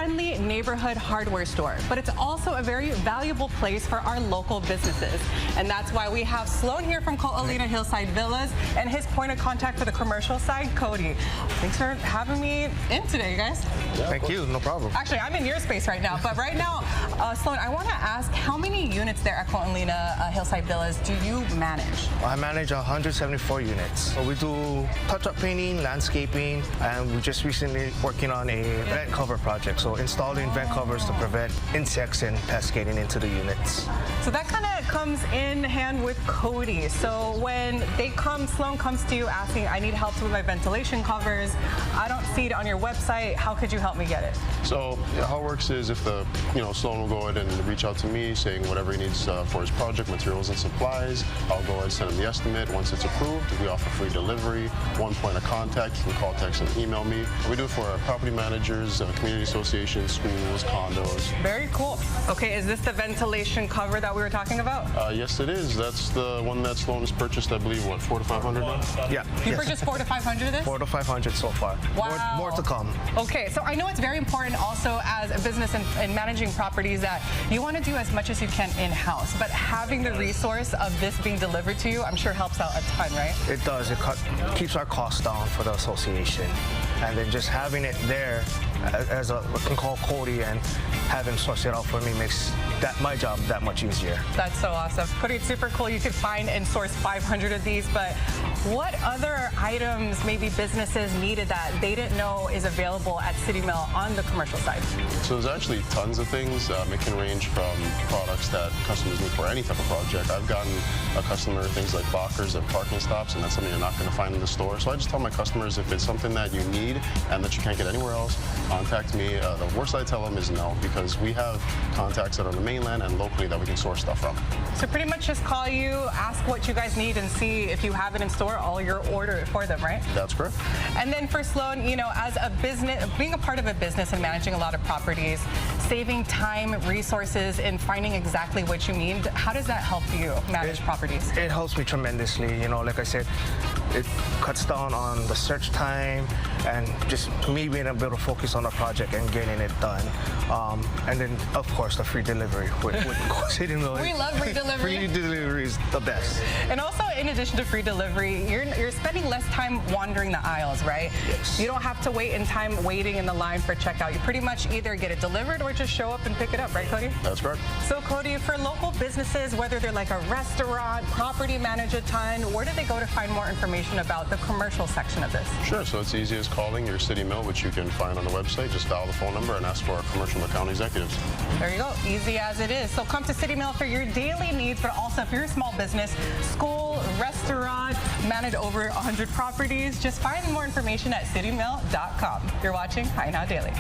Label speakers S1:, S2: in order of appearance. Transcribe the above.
S1: friendly neighborhood hardware store, but it's also a very valuable place for our local businesses. And that's why we have Sloan here from Olina Hillside Villas and his point of contact for the commercial side, Cody. Thanks for having me in today, guys.
S2: Yeah, thank you, no problem.
S1: Actually, I'm in your space right now, but right now, Sloan, I want to ask how many units there at Olina Hillside Villas do you manage?
S2: I manage 174 units. So we do touch-up painting, landscaping, and we just recently working on a vent cover project. So installing vent covers to prevent insects and pests getting into the units.
S1: So that kind of comes in hand with Cody. So when Sloan comes to you asking, I need help with my ventilation covers, I don't see it on your website, how could you help me get it?
S3: So how it works is if Sloan will go ahead and reach out to me saying whatever he needs for his project, materials and supplies, I'll go ahead and send him the estimate. Once it's approved, we offer free delivery, one point of contact. You can call, text, and email me. We do it for our property managers, community associations, schools, condos.
S1: Very cool. Okay, is this the ventilation cover that we were talking about?
S3: Yes, it is. That's the one that Sloan has purchased, I believe, what, 400 to 500 now?
S2: Yeah.
S1: You purchased 400 to 500 of this?
S2: 400 to 500 so far.
S1: Wow.
S2: More to come.
S1: Okay, so I know it's very important also as a business and managing properties that you want to do as much as you can in-house, but having the resource of this being delivered to you, I'm sure helps out a ton, right?
S2: It does. It keeps our costs down for the association. And then just having it there as I can call Cody and have him source it out for me makes my job that much easier.
S1: That's so awesome. Cody, it's super cool you could find and source 500 of these, but what other items maybe businesses needed that they didn't know is available at City Mill on the commercial side?
S3: So there's actually tons of things. It can range from products that customers need for any type of project. I've gotten a customer things like lockers and parking stops, and that's something you're not going to find in the store. So I just tell my customers if it's something that you need and that you can't get anywhere else, contact me. The worst I tell them is no, because we have contacts that are on the mainland and locally that we can source stuff from.
S1: So pretty much just call you, ask what you guys need, and see if you have it in store, all your order it for them, right?
S3: That's correct.
S1: And then for Sloan, as a business, being a part of a business and managing a lot of properties, saving time, resources, and finding exactly what you need, how does that help you manage properties?
S2: It helps me tremendously. Like I said, it cuts down on the search time and just me being able to focus on the project and getting it done. And then, of course, the free delivery with City Mill.
S1: We love free delivery.
S2: Free delivery is the best.
S1: And also, in addition to free delivery, you're spending less time wandering the aisles, right?
S2: Yes.
S1: You don't have to wait waiting in the line for checkout. You pretty much either get it delivered or just show up and pick it up, right, Cody?
S3: That's correct.
S1: So, Cody, for local businesses, whether they're like a restaurant, property manage a ton, where do they go to find more information about the commercial section of this?
S3: Sure. So it's easy as calling your City Mill, which you can find on the website. Just dial the phone number and ask for our commercial account executives.
S1: There you go. Easy as it is. So come to City Mill for your daily needs, but also if you're a small business, school, restaurant, manage over 100 properties, just find more information at citymill.com. You're watching HiNow Daily.